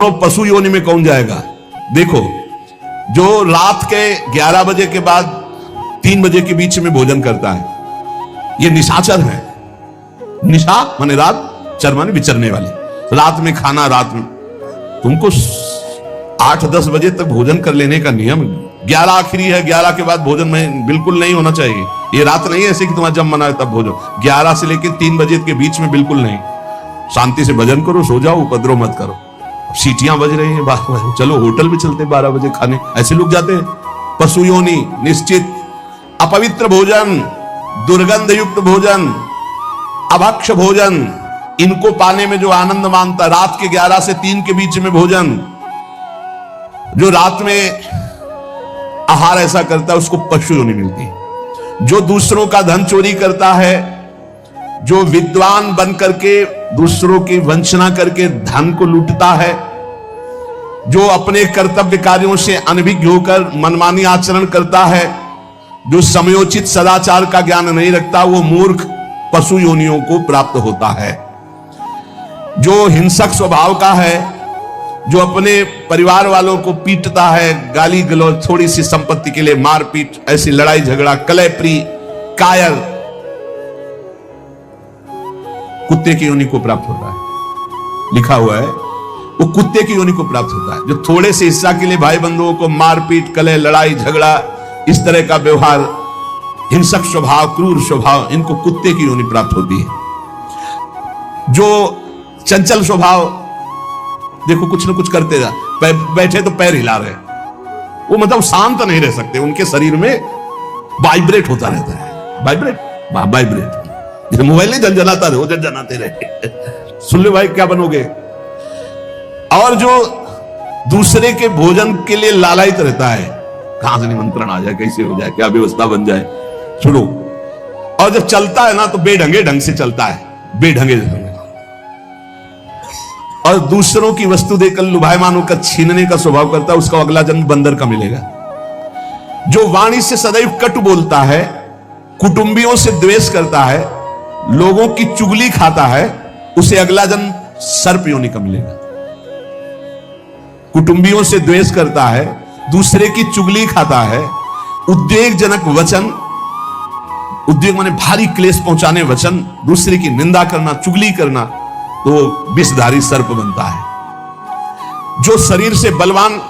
तो पशु योनि में कौन जाएगा? देखो, जो रात के 11 बजे के बाद 3 बजे के बीच में भोजन करता है, ये निशाचर है। निशा माने रात, चर माने विचरने वाले। रात में खाना, रात में तुमको 8-10 बजे तक भोजन कर लेने का नियम। 11 आखिरी है, 11 के बाद भोजन में बिल्कुल नहीं होना चाहिए। ये रात नहीं है ऐसे कि तुम्हारा जब मना है तब भोजन। 11 से लेकर 3 बजे के बीच में बिल्कुल नहीं। शांति से भजन करो, सो जाओ, उपद्रव मत करो। सीटियां बज रही हैं, चलो होटल में चलते 12 बजे खाने, ऐसे लोग जाते हैं। पशु योनि निश्चित, अपवित्र भोजन, दुर्गंध युक्त भोजन, अभक्ष भोजन, इनको पाने में जो आनंद मानता, रात के 11 से 3 के बीच में भोजन, जो रात में आहार ऐसा करता है उसको पशु योनि मिलती है। जो दूसरों का धन चोरी करता है, जो विद्वान बन करके दूसरों की वंचना करके धन को लूटता है, जो अपने कर्तव्य कार्यों से अनभिज्ञ होकर मनमानी आचरण करता है, जो समयोचित सदाचार का ज्ञान नहीं रखता, वो मूर्ख पशु योनियों को प्राप्त होता है। जो हिंसक स्वभाव का है, जो अपने परिवार वालों को पीटता है, गाली गलौज, थोड़ी सी संपत्ति के लिए मारपीट, ऐसी लड़ाई झगड़ा, कलहप्रिय, कायर, कुत्ते की योनि को प्राप्त होता है। लिखा हुआ है वो कुत्ते की योनि को प्राप्त होता है। जो थोड़े से हिस्सा के लिए भाई बंधुओं को मारपीट, कलह, लड़ाई झगड़ा, इस तरह का व्यवहार, हिंसक स्वभाव, क्रूर स्वभाव, इनको कुत्ते की योनि प्राप्त होती है। जो चंचल स्वभाव, देखो कुछ ना कुछ करते जा, बैठे तो पैर हिला रहे, वो मतलब शांत नहीं रह सकते, उनके शरीर में वाइब्रेट होता रहता है। वाइब्रेट जैसे मोबाइल नहीं झंझनाता रहे, वो झंझनाते रहे। सुन लो भाई, क्या बनोगे? और जो दूसरे के भोजन के लिए लालायित रहता है, कहां से निमंत्रण आ जाए, कैसे हो जाए, क्या व्यवस्था बन जाए, सुनो। और जब चलता है ना तो बेढंगे ढंग से चलता है, बेढंगे ढंग। और दूसरों की वस्तु देकर लुभायमान होकर छीनने का स्वभाव करता है, उसका अगला जन्म बंदर का मिलेगा। जो वाणी से सदैव कट बोलता है, कुटुंबियों से द्वेष करता है, लोगों की चुगली खाता है, उसे अगला जन्म सर्प योनि का मिलेगा। कुटुंबियों से द्वेष करता है, दूसरे की चुगली खाता है, उद्वेगजनक वचन, उद्वेग माने भारी क्लेश पहुंचाने वचन, दूसरे की निंदा करना, चुगली करना, तो विषधारी सर्प बनता है। जो शरीर से बलवान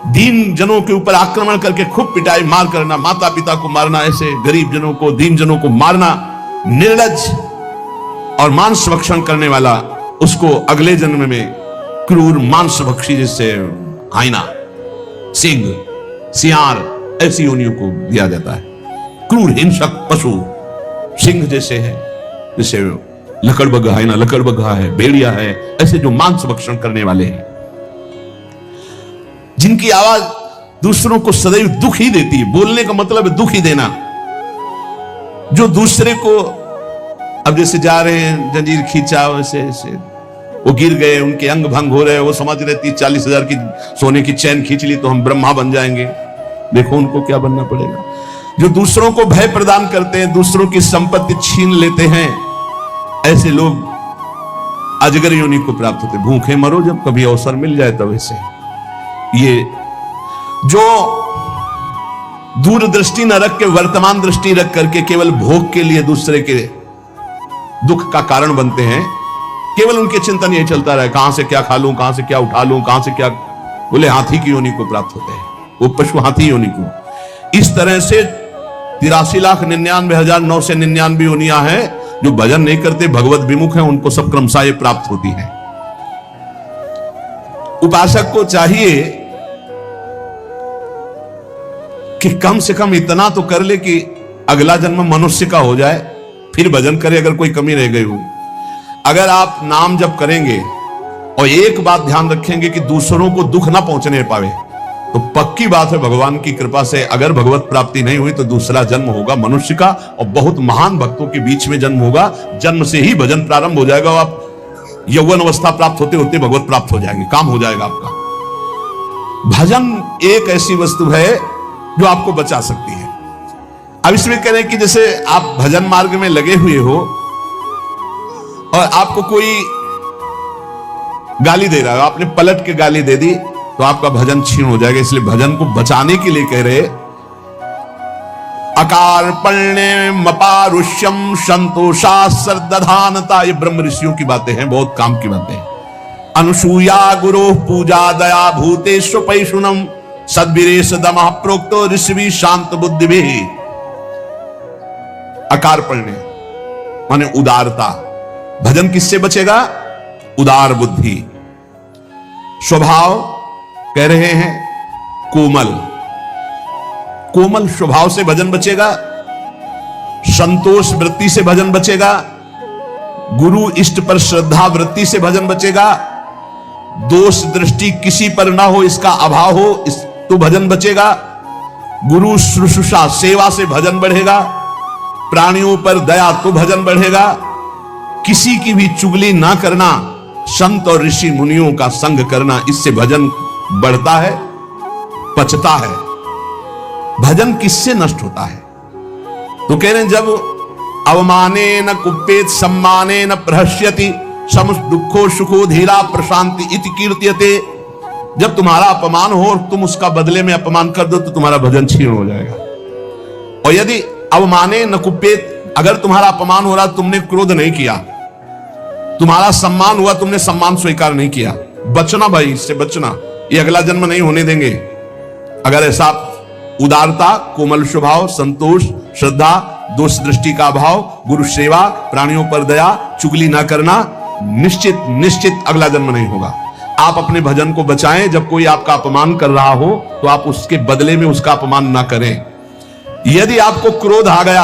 दीन जनों के ऊपर आक्रमण करके खूब पिटाई मार करना, माता पिता को मारना, ऐसे गरीब जनों को, दीन जनों को मारना, निर्लज और मांस भक्षण करने वाला, उसको अगले जन्म में क्रूर मांस भक्षी, जैसे हाइना, सिंह, सियार, ऐसी योनियों को दिया जाता है। क्रूर हिंसक पशु सिंह जैसे है, जैसे लकड़बग्घा, हाइना लकड़बग्घा है, भेड़िया है, ऐसे जो मांस भक्षण करने वाले हैं, जिनकी आवाज दूसरों को सदैव दुख ही देती है। बोलने का मतलब है दुख ही देना। जो दूसरे को, अब जैसे जा रहे हैं, जंजीर खींचा, वैसे वो गिर गए, उनके अंग भंग हो रहे हैं, वो समझ रहे 30-40 हजार की सोने की चैन खींच ली तो हम ब्रह्मा बन जाएंगे। देखो उनको क्या बनना पड़ेगा। जो दूसरों को भय प्रदान करते हैं, दूसरों की संपत्ति छीन लेते हैं, ऐसे लोग अजगर योनि को प्राप्त होते। भूखे मरो जब कभी अवसर मिल जाए तब। ऐसे ये जो दूरदृष्टि न रख के वर्तमान दृष्टि रख करके केवल भोग के लिए दूसरे के दुख का कारण बनते हैं, केवल उनके चिंतन यही चलता रहे, कहां से क्या खा लूं, कहां से क्या उठा लूं, कहां से क्या, बोले हाथी की योनि को प्राप्त होते हैं, वो पशु हाथी योनि को। इस तरह से 83,99,999 योनियां हैं। जो भजन नहीं करते, भगवत विमुख हैं, उनको सब क्रमशः ये प्राप्त होती है। उपासक को चाहिए कि कम से कम इतना तो कर ले कि अगला जन्म मनुष्य का हो जाए, फिर भजन करे अगर कोई कमी रह गई हो। अगर आप नाम जप करेंगे और एक बात ध्यान रखेंगे कि दूसरों को दुख ना पहुंचने पावे, तो पक्की बात है भगवान की कृपा से अगर भगवत प्राप्ति नहीं हुई तो दूसरा जन्म होगा मनुष्य का, और बहुत महान भक्तों के बीच में जन्म होगा। जन्म से ही भजन प्रारंभ हो जाएगा, आप यौवन अवस्था प्राप्त होते होते भगवत प्राप्त हो जाएगी, काम हो जाएगा आपका। भजन एक ऐसी वस्तु है जो आपको बचा सकती है। अब इसमें कह रहे हैं कि जैसे आप भजन मार्ग में लगे हुए हो और आपको कोई गाली दे रहा है, आपने पलट के गाली दे दी तो आपका भजन छीन हो जाएगा। इसलिए भजन को बचाने के लिए कह रहे अकार्पण्य मपारुष्यम संतोषा सर्दधानता। ये ब्रह्म ऋषियों की बातें हैं, बहुत काम की बातें हैं। अनुसूया गुरु पूजा दया भूतेष्व पैशुनम सद्वीरेश दमः प्रोक्तो ऋषि शांत बुद्धि भी। अकार्पण्य माने उदारता। भजन किससे बचेगा? उदार बुद्धि। स्वभाव कह रहे हैं कोमल, कोमल स्वभाव से भजन बचेगा। संतोष वृत्ति से भजन बचेगा। गुरु इष्ट पर श्रद्धा वृत्ति से भजन बचेगा। दोष दृष्टि किसी पर ना हो, इसका अभाव हो तो भजन बचेगा। गुरु शुश्रूषा सेवा से भजन बढ़ेगा। प्राणियों पर दया तो भजन बढ़ेगा। किसी की भी चुगली ना करना, संत और ऋषि मुनियों का संग करना, इससे भजन बढ़ता है, पचता है। भजन किससे नष्ट होता है? तो कह रहे हैं जब अवमाने न कुप्पेत सम्माने न प्रहस्यति सम दुखो सुखो धीरा प्रशांति इति कीर्त्यते। जब तुम्हारा अपमान हो और तुम उसका बदले में अपमान कर दो तो तुम्हारा भजन छीन हो जाएगा। और यदि अवमाने न कुप्पेत, अगर तुम्हारा अपमान हो रहा, तुमने क्रोध नहीं किया, तुम्हारा सम्मान हुआ, तुमने सम्मान स्वीकार नहीं किया, बचना भाई, इससे बचना, ये अगला जन्म नहीं होने देंगे। अगर ऐसा उदारता, कोमल स्वभाव, संतोष, श्रद्धा, दोष दृष्टि का अभाव, गुरु सेवा, प्राणियों पर दया, चुगली ना करना, निश्चित निश्चित अगला जन्म नहीं होगा। आप अपने भजन को बचाएं। जब कोई आपका अपमान कर रहा हो तो आप उसके बदले में उसका अपमान ना करें। यदि आपको क्रोध आ गया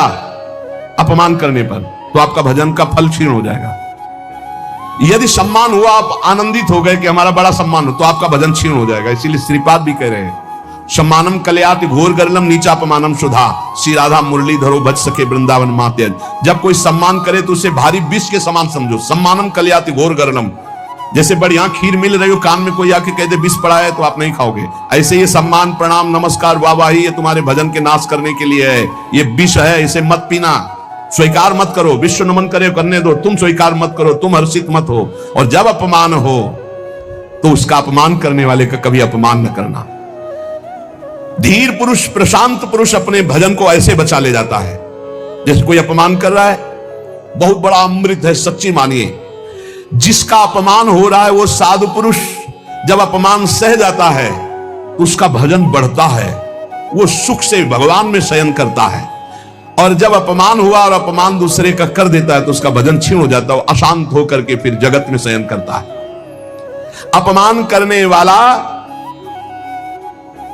अपमान करने पर तो आपका भजन का फल क्षीण हो जाएगा। यदि सम्मान हुआ, आप आनंदित हो गए कि हमारा बड़ा सम्मान हो, तो आपका भजन क्षीण हो जाएगा। इसीलिए श्रीपाद भी कह रहे हैं सम्मानम कलयाति घोर गर्लम नीचापमानम सुधा। श्री राधा मुरली धरो बच सके वृंदावन मात्यज। जब कोई सम्मान करे तो उसे भारी विष के समान समझो। सम्मानम कलयाति घोर गर्लम, जैसे बढ़िया खीर मिल रही हो, कान में कोई आके कह दे विष पड़ा है तो आप नहीं खाओगे। ऐसे ये सम्मान प्रणाम नमस्कार वाहवाही ये तुम्हारे भजन के नाश करने के लिए है। ये विष है, इसे मत पीना, स्वीकार मत करो। विश्व नमन करे करने दो, तुम स्वीकार मत करो, तुम हर्षित मत हो। और जब अपमान हो तो उसका अपमान करने वाले का कभी अपमान न करना। धीर पुरुष, प्रशांत पुरुष अपने भजन को ऐसे बचा ले जाता है। जैसे कोई अपमान कर रहा है, बहुत बड़ा अमृत है, सच्ची मानिए। जिसका अपमान हो रहा है वो साधु पुरुष जब अपमान सह जाता है तो उसका भजन बढ़ता है, वो सुख से भगवान में शयन करता है। और जब अपमान हुआ और अपमान दूसरे का कर देता है तो उसका भजन क्षीण हो जाता है, अशांत होकर के फिर जगत में शयन करता है। अपमान करने वाला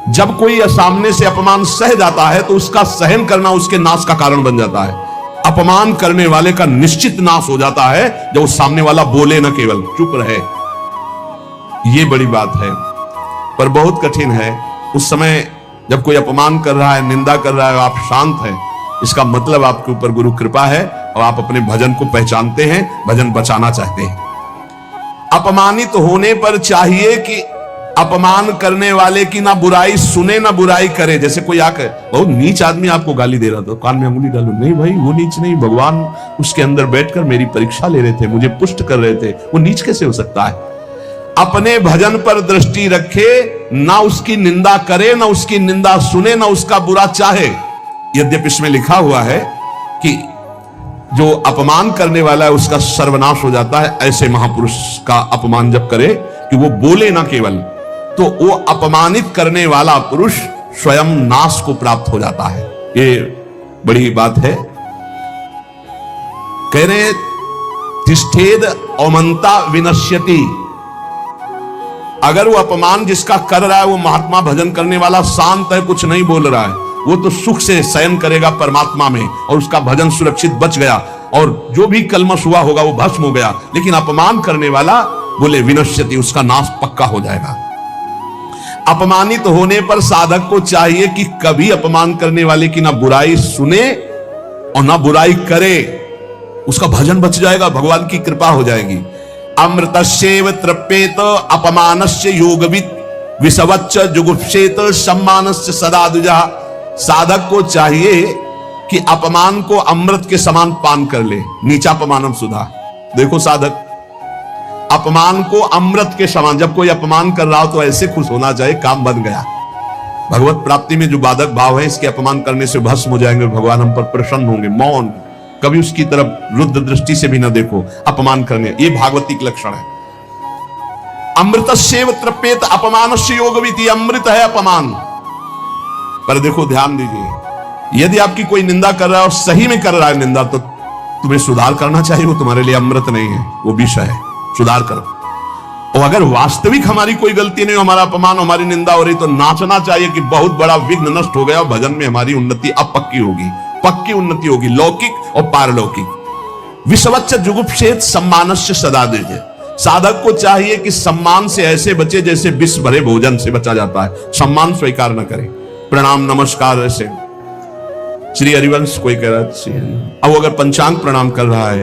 जब कोई सामने से अपमान सह जाता है तो उसका सहन करना उसके नाश का कारण बन जाता है। अपमान करने वाले का निश्चित नाश हो जाता है जब उस सामने वाला बोले न, केवल चुप रहे। ये बड़ी बात है, पर बहुत कठिन है। उस समय जब कोई अपमान कर रहा है, निंदा कर रहा है, आप शांत हैं, इसका मतलब आपके ऊपर गुरु कृपा है और आप अपने भजन को पहचानते हैं, भजन बचाना चाहते हैं। अपमानित होने पर चाहिए कि अपमान करने वाले की ना बुराई सुने ना बुराई करे। जैसे कोई आकर बहुत नीच आदमी आपको गाली दे रहा था, कान में अंगुली डालो, नहीं भाई वो नीच नहीं, भगवान उसके अंदर बैठकर मेरी परीक्षा ले रहे थे, मुझे पुष्ट कर रहे थे, वो नीच कैसे हो सकता है? अपने भजन पर दृष्टि रखे, ना उसकी निंदा करे, ना उसकी निंदा सुने, ना उसका बुरा चाहे। यद्यपि इसमें लिखा हुआ है कि जो अपमान करने वाला है उसका सर्वनाश हो जाता है। ऐसे महापुरुष का अपमान जब करे कि वो बोले ना केवल, तो वो अपमानित करने वाला पुरुष स्वयं नाश को प्राप्त हो जाता है। ये बड़ी बात है। कह रहे तिष्ठेद औमंता विनश्यति। अगर वो अपमान जिसका कर रहा है वो महात्मा भजन करने वाला शांत है, कुछ नहीं बोल रहा है, वो तो सुख से शयन करेगा परमात्मा में और उसका भजन सुरक्षित बच गया और जो भी कलमश हुआ होगा वो भस्म हो गया। लेकिन अपमान करने वाला बोले विनश्यति, उसका नाश पक्का हो जाएगा। अपमानित होने पर साधक को चाहिए कि कभी अपमान करने वाले की ना बुराई सुने और ना बुराई करे, उसका भजन बच जाएगा, भगवान की कृपा हो जाएगी। अमृतस्यैव तृप्येत अपमानस्य योगवित् विषवच्च जुगुप्सेत सम्मानस्य सदा द्विजा। साधक को चाहिए कि अपमान को अमृत के समान पान कर ले, नीचापमानम सुधा। देखो साधक, अपमान को अमृत के समान, जब कोई अपमान कर रहा हो तो ऐसे खुश होना चाहिए काम बन गया। भगवत प्राप्ति में जो बाधक भाव है, इसके अपमान करने से भस्म हो जाएंगे, भगवान हम पर प्रसन्न होंगे। मौन, कभी उसकी तरफ रुद्र दृष्टि से भी न देखो, अपमान करने, ये भागवतिक लक्षण है। अमृतस्येव तृप्येत अपमानस्य योगविति, अमृत है अपमान। पर देखो ध्यान दीजिए, यदि आपकी कोई निंदा कर रहा है और सही में कर रहा है निंदा, तो तुम्हें सुधार करना चाहिए। वो तुम्हारे लिए अमृत नहीं है, वो विष है, सुधार करो। और अगर वास्तविक हमारी कोई गलती नहीं, हमारा अपमान, हमारी निंदा हो रही, तो नाचना चाहिए कि बहुत बड़ा विघ्न नष्ट हो गया, भजन में हमारी उन्नति अब पक्की होगी, पक्की उन्नति होगी, लौकिक और पारलौकिक। विषवच्च जुगुप्सेत सम्मानस्य सदा दीजिए। साधक को चाहिए कि सम्मान से ऐसे बचे जैसे विष भरे भोजन से बचा जाता है, सम्मान स्वीकार न करे। प्रणाम नमस्कार ऐसे, श्री हरिवंश कोई कह रहा है, अब अगर पंचांग प्रणाम कर रहा है,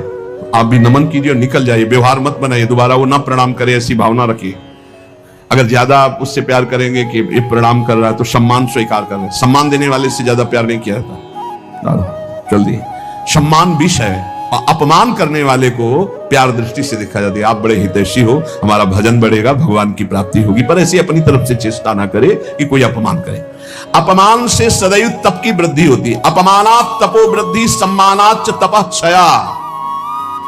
आप भी नमन कीजिए और निकल जाइए, व्यवहार मत बनाइए, दोबारा वो ना प्रणाम करे ऐसी भावना रखिए। अगर ज्यादा आप उससे प्यार करेंगे कि ये प्रणाम कर रहा है, तो सम्मान स्वीकार कर रहे हैं। सम्मान देने वाले से ज्यादा प्यार नहीं किया जाता, जल्दी। सम्मान विष है, और अपमान करने वाले को प्यार दृष्टि से देखा जाता है। आप बड़े हितैषी हो, हमारा भजन बढ़ेगा, भगवान की प्राप्ति होगी, पर ऐसे अपनी तरफ से चेष्टा ना करे कि कोई अपमान करे। अपमान से सदैव तप की वृद्धि होती है। अपमानात तपो वृद्धि, सम्मानात तपः क्षया।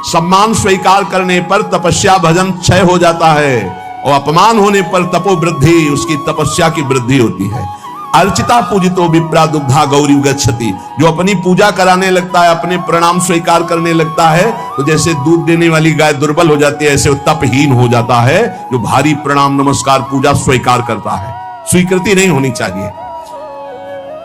सम्मान स्वीकार करने पर तपस्या भजन क्षय हो जाता है, और अपमान होने पर तपो वृद्धि, उसकी तपस्या की वृद्धि होती है। अर्चिता पूजितो विप्रा दुग्धा गौरी गच्छति, जो अपनी पूजा कराने लगता है, अपने प्रणाम स्वीकार करने लगता है, तो जैसे दूध देने वाली गाय दुर्बल हो जाती है, ऐसे वो तपहीन हो जाता है जो भारी प्रणाम नमस्कार पूजा स्वीकार करता है। स्वीकृति नहीं होनी चाहिए।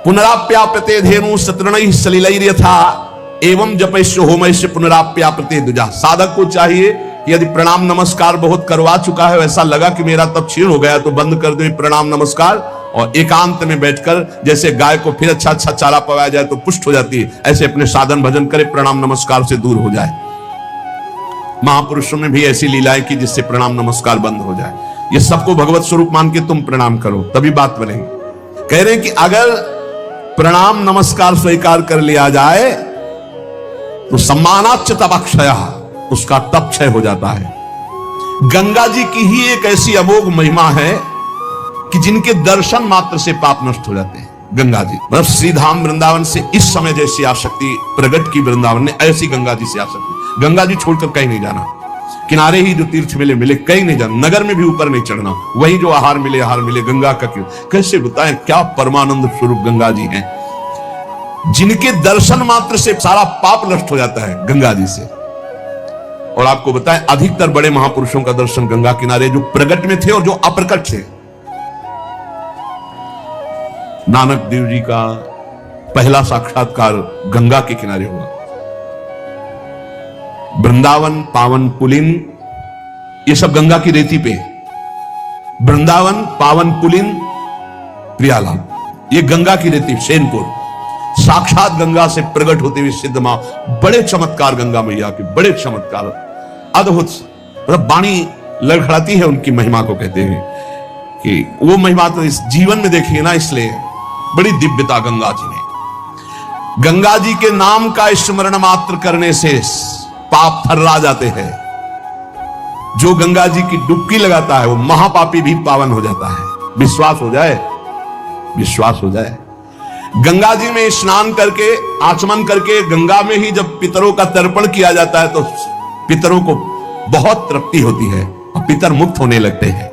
पुनराप्याप्यते धेनु सतृणैः सलिलैर्यथा एवं जपैश्य होमैश्य पुनराप्याप्यते द्विजा। साधक को चाहिए कि यदि प्रणाम नमस्कार बहुत करवा चुका है, वैसा लगा कि मेरा तप क्षीण हो गया, तो बंद कर दे प्रणाम नमस्कार, और एकांत में बैठकर जैसे गाय को फिर अच्छा अच्छा चारा पवाया जाए तो पुष्ट हो जाती है, ऐसे अपने साधन भजन करे, प्रणाम नमस्कार से दूर हो जाए। महापुरुषों ने भी ऐसी लीलाएं की जिससे प्रणाम नमस्कार बंद हो जाए। ये सबको भगवत स्वरूप मान के तुम प्रणाम करो, तभी बात बनेगी। कह रहे हैं कि अगर प्रणाम नमस्कार स्वीकार कर लिया जाए तो सम्मानाच्च तपक्षय, उसका तप क्षय हो जाता है। गंगा जी की ही एक ऐसी अमोघ महिमा है कि जिनके दर्शन मात्र से पाप नष्ट हो जाते हैं। गंगा जी मतलब श्रीधाम वृंदावन से इस समय जैसी आसक्ति प्रकट की वृंदावन ने, ऐसी गंगा जी से आसक्ति। गंगा जी छोड़कर कहीं नहीं जाना, किनारे ही जो तीर्थ मिले मिले, कहीं नहीं जाना, नगर में भी ऊपर नहीं चढ़ना, वही जो आहार मिले गंगा का। क्यों कैसे बताएं, क्या परमानंद स्वरूप गंगा जी हैं, जिनके दर्शन मात्र से सारा पाप नष्ट हो जाता है गंगा जी से। और आपको बताएं, अधिकतर बड़े महापुरुषों का दर्शन गंगा किनारे, जो प्रकट में थे और जो अप्रकट थे। नानक देव जी का पहला साक्षात्कार गंगा के किनारे हुआ। वृंदावन पावन पुलिन, ये सब गंगा की रेती पे। वृंदावन पावन पुलिन प्रियालाल, ये गंगा की रेती, सेनपुर। साक्षात गंगा से प्रकट होते हुए सिद्ध मां, बड़े चमत्कार गंगा मैया के, बड़े चमत्कार, अद्भुत। मतलब वाणी लड़खड़ाती है उनकी महिमा को। कहते हैं कि वो महिमा तो इस जीवन में देखिए ना, इसलिए बड़ी दिव्यता गंगा जी ने। गंगा जी के नाम का स्मरण मात्र करने से पाप थर्रा जाते हैं। जो गंगा जी की डुबकी लगाता है वो महापापी भी पावन हो जाता है। विश्वास हो जाए, विश्वास हो जाए। गंगा जी में स्नान करके, आचमन करके, गंगा में ही जब पितरों का तर्पण किया जाता है तो पितरों को बहुत तृप्ति होती है और पितर मुक्त होने लगते हैं।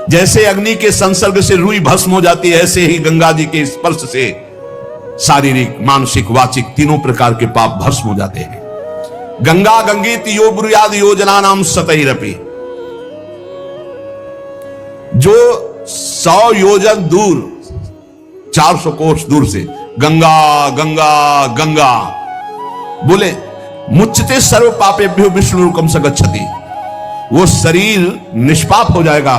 जैसे अग्नि के संसर्ग से रुई भस्म हो जाती है, ऐसे ही गंगा जी के स्पर्श से शारीरिक, मानसिक, वाचिक तीनों प्रकार के पाप भस्म हो जाते हैं। गंगा गंगेत यो ब्रूयाद योजना नाम सतैरपि, जो 100 योजन दूर, 400 कोस दूर से गंगा गंगा गंगा बोले, मुच्यते सर्व पापेभ्यो विष्णुरुकम स गच्छति, वो शरीर निष्पाप हो जाएगा,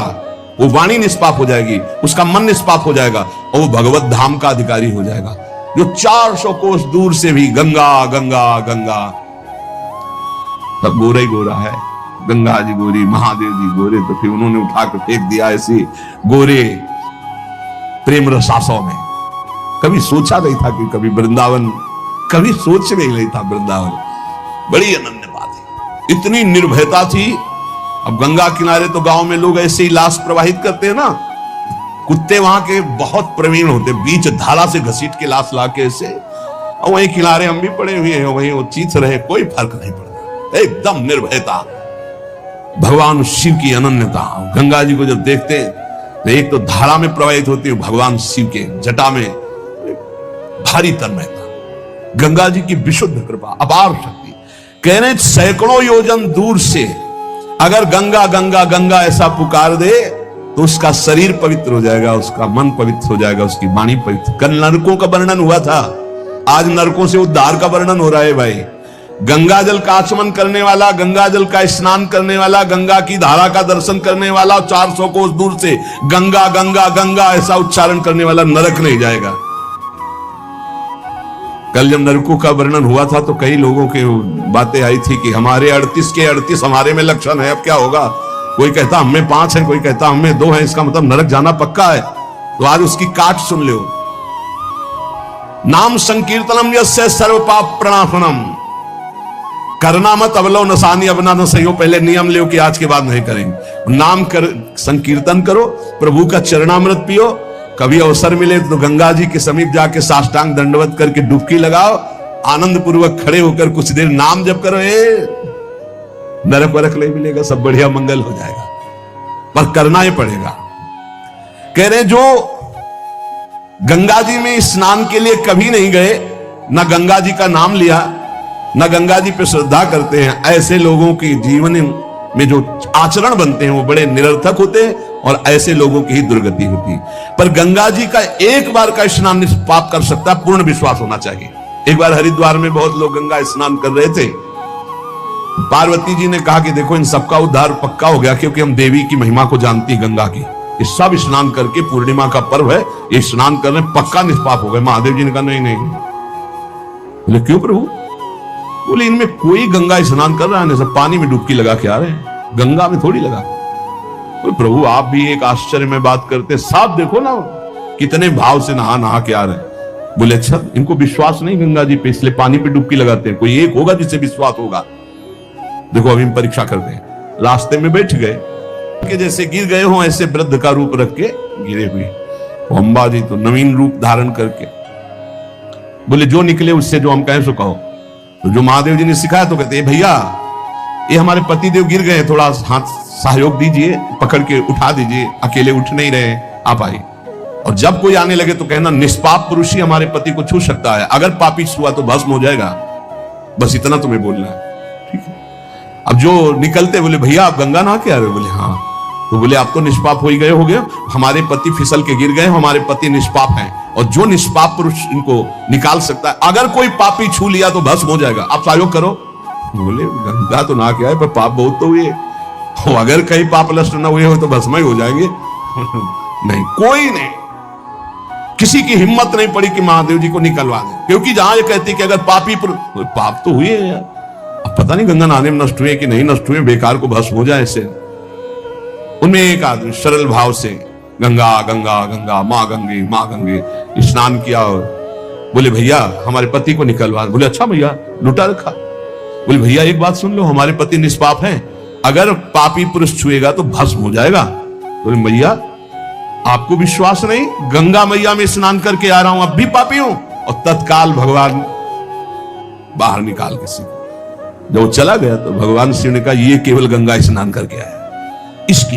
वो वाणी निष्पाप हो जाएगी, उसका मन निष्पाप हो जाएगा, और वो भगवत धाम का अधिकारी हो जाएगा। जो 400 कोस दूर से भी गंगा गंगा गंगा, तब गोरा ही गोरा है। गंगा जी गोरी, महादेव जी गोरे, तो फिर उन्होंने उठाकर फेंक दिया ऐसी गोरे प्रेम रसासों में। कभी सोचा नहीं था कि कभी वृंदावन, कभी सोच में ही नहीं था वृंदावन। बड़ी अनन्य बात है, इतनी निर्भयता थी अब गंगा किनारे तो गांव में लोग ऐसे ही लाश प्रवाहित करते हैं ना, कुत्ते वहां के बहुत प्रवीण होते, बीच धारा से घसीट के लाश लाके ऐसे, और वहीं किनारे हम भी पड़े हुए हैं, वहीं वो चीथ रहे, कोई फर्क नहीं पड़ता, एकदम निर्भयता। भगवान शिव की अनन्यता। गंगा जी को जब देखते हैं तो एक तो धारा में प्रवाहित होती है, भगवान शिव के जटा में भारी तन्मयता, गंगा जी की विशुद्ध कृपा, अपार शक्ति। कह रहे सैकड़ों योजन दूर से अगर गंगा गंगा गंगा ऐसा पुकार दे तो उसका शरीर पवित्र हो जाएगा, उसका मन पवित्र हो जाएगा, उसकी वाणी पवित्र। कल नरकों का वर्णन हुआ था, आज नरकों से उद्धार का वर्णन हो रहा है भाई। गंगा जल का आचमन करने वाला, गंगा जल का स्नान करने वाला, गंगा की धारा का दर्शन करने वाला, 400 कोस दूर से गंगा गंगा गंगा ऐसा उच्चारण करने वाला नरक नहीं जाएगा। कल जब नरकों का वर्णन हुआ था तो कई लोगों की बातें आई थी कि हमारे 38 के 38 हमारे में लक्षण है, अब क्या होगा। कोई कहता हमें 5 है, कोई कहता हमें 2 है, इसका मतलब नरक जाना पक्का है। तो आज उसकी काट सुन लो। नाम संकीर्तनम यस्य सर्व पाप प्रणाशनम, करना मत अवलो नसानी, अबना न सही हो, पहले नियम लो कि आज के बाद नहीं करेंगे। नाम कर संकीर्तन करो, प्रभु का चरणामृत पियो, कभी अवसर मिले तो गंगा जी के समीप जाके साष्टांग दंडवत करके डुबकी लगाओ, आनंद पूर्वक खड़े होकर कुछ देर नाम जप करो, नरक वरक नहीं मिलेगा, सब बढ़िया मंगल हो जाएगा, पर करना ही पड़ेगा। कह रहे जो गंगा जी में स्नान के लिए कभी नहीं गए, ना गंगा जी का नाम लिया, ना गंगा जी पे श्रद्धा करते हैं, ऐसे लोगों के जीवन में जो आचरण बनते हैं वो बड़े निरर्थक होते हैं और ऐसे लोगों की ही दुर्गति होती है। पर गंगा जी का एक बार का स्नान निष्पाप कर सकता है, पूर्ण विश्वास होना चाहिए। एक बार हरिद्वार में बहुत लोग गंगा स्नान कर रहे थे, पार्वती जी ने कहा कि देखो इन सबका उद्धार पक्का हो गया, क्योंकि हम देवी की महिमा को जानती गंगा की, ये सब स्नान करके, पूर्णिमा का पर्व है, ये स्नान करने पक्का निष्पाप हो गए। महादेव जी ने कहा नहीं नहीं। बोले क्यों प्रभु? बोले इनमें कोई गंगा स्नान कर रहा है, सब पानी में डुबकी लगा के आ रहे हैं, गंगा में थोड़ी लगा। बोले प्रभु आप भी एक आश्चर्य में बात करते, साफ देखो ना कितने भाव से नहा नहा के आ रहे हैं। बोले अच्छा इनको विश्वास नहीं गंगा जी पे, इसलिए पानी पे डुबकी लगाते हैं, कोई एक होगा जिसे विश्वास होगा। देखो अभी हम परीक्षा करते हैं। रास्ते में बैठ गए कि जैसे गिर गए हो ऐसे वृद्ध का रूप रख के गिरे हुए, अम्बा जी तो नवीन रूप धारण करके बोले जो निकले उससे जो हम कहें सो कहो। तो जो महादेव जी ने सिखाया तो कहते भैया ये हमारे पति देव गिर गए, थोड़ा हाथ सहयोग दीजिए, पकड़ के उठा दीजिए, अकेले उठ नहीं रहे, आप आइए। और जब कोई आने लगे तो कहना निष्पाप पुरुष ही हमारे पति को छू सकता है, अगर पापी छुआ तो भस्म हो जाएगा, बस इतना तुम्हें बोलना है, ठीक है। अब जो निकलते बोले भैया आप गंगा नहा के आ रहे हो? बोले हाँ। तो बोले आप तो निष्पाप हो ही गए, हो गए, हमारे पति फिसल के गिर गए, हमारे पति निष्पाप हैं, और जो निष्पाप पुरुष इनको निकाल सकता है, अगर कोई पापी छू लिया तो भस्म हो जाएगा, आप सहयोग करो। बोले गंगा तो नहा के आए पर पाप बहुत तो हुए, अगर कहीं पाप नष्ट न हुए हो तो भस्म ही हो जाएंगे। नहीं, कोई नहीं, किसी की हिम्मत नहीं पड़ी कि महादेव जी को निकलवा दे, क्योंकि जहां ये कहती कि अगर पापी पाप तो हुए यार, अब पता नहीं गंगा नहाने में नष्ट हुए कि नहीं नष्ट हुए, बेकार को भस्म हो जाए ऐसे। उनमें एक आदमी सरल भाव से गंगा गंगा गंगा माँ गंगे स्नान किया और बोले भैया हमारे पति को निकलवा। बोले अच्छा भैया, लुटा रखा। बोले भैया एक बात सुन लो, हमारे पति निष्पाप हैं, अगर पापी पुरुष छुएगा तो भस्म हो जाएगा। बोले भैया आपको विश्वास नहीं, गंगा मैया में स्नान करके आ रहा हूं, अब भी पापी हूं। और तत्काल भगवान बाहर निकाल के सिंह, जब चला गया तो भगवान शिव ने कहा ये केवल गंगा स्नान करके आया। इसकी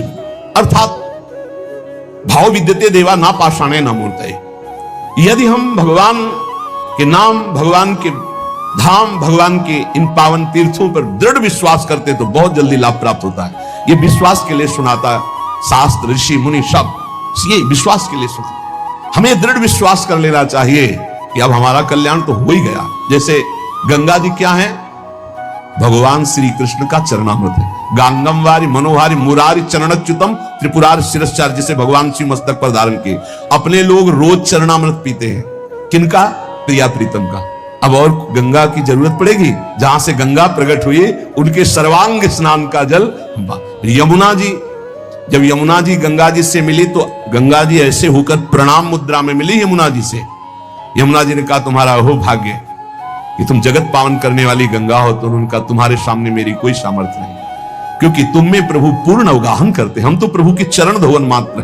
अर्थात भाव विद्यते देवा ना पाषाणे ना मूर्तये। यदि हम भगवान के नाम, भगवान के धाम, भगवान के इन पावन तीर्थों पर दृढ़ विश्वास करते तो बहुत जल्दी लाभ प्राप्त होता है। ये विश्वास के लिए सुनाता शास्त्र, ऋषि मुनि सब, ये विश्वास के लिए सुनाता। हमें दृढ़ विश्वास कर लेना चाहिए कि अब हमारा कल्याण तो हो ही गया। जैसे गंगा जी क्या है? भगवान श्री कृष्ण का चरणामृत है। गांगम वारी मनोहारी मुरारी चरणच्युतम त्रिपुरार शिरश्चार, जिसे भगवान शिव मस्तक पर धारण किए। अपने लोग रोज चरणामृत पीते हैं, किनका? प्रिया प्रीतम का। अब और गंगा की जरूरत पड़ेगी? जहां से गंगा प्रकट हुई उनके सर्वांग स्नान का जल। यमुना जी, जब यमुना जी गंगा जी से मिली तो गंगा जी ऐसे होकर प्रणाम मुद्रा में मिली यमुना जी से। यमुना जी ने कहा तुम्हारा हो भाग्य कि तुम जगत पावन करने वाली गंगा हो, तो उनका तुम्हारे सामने मेरी कोई सामर्थ्य नहीं। क्योंकि तुम में प्रभु पूर्ण अवगाहन करते, हम तो प्रभु के चरण धोवन मात्र हैं।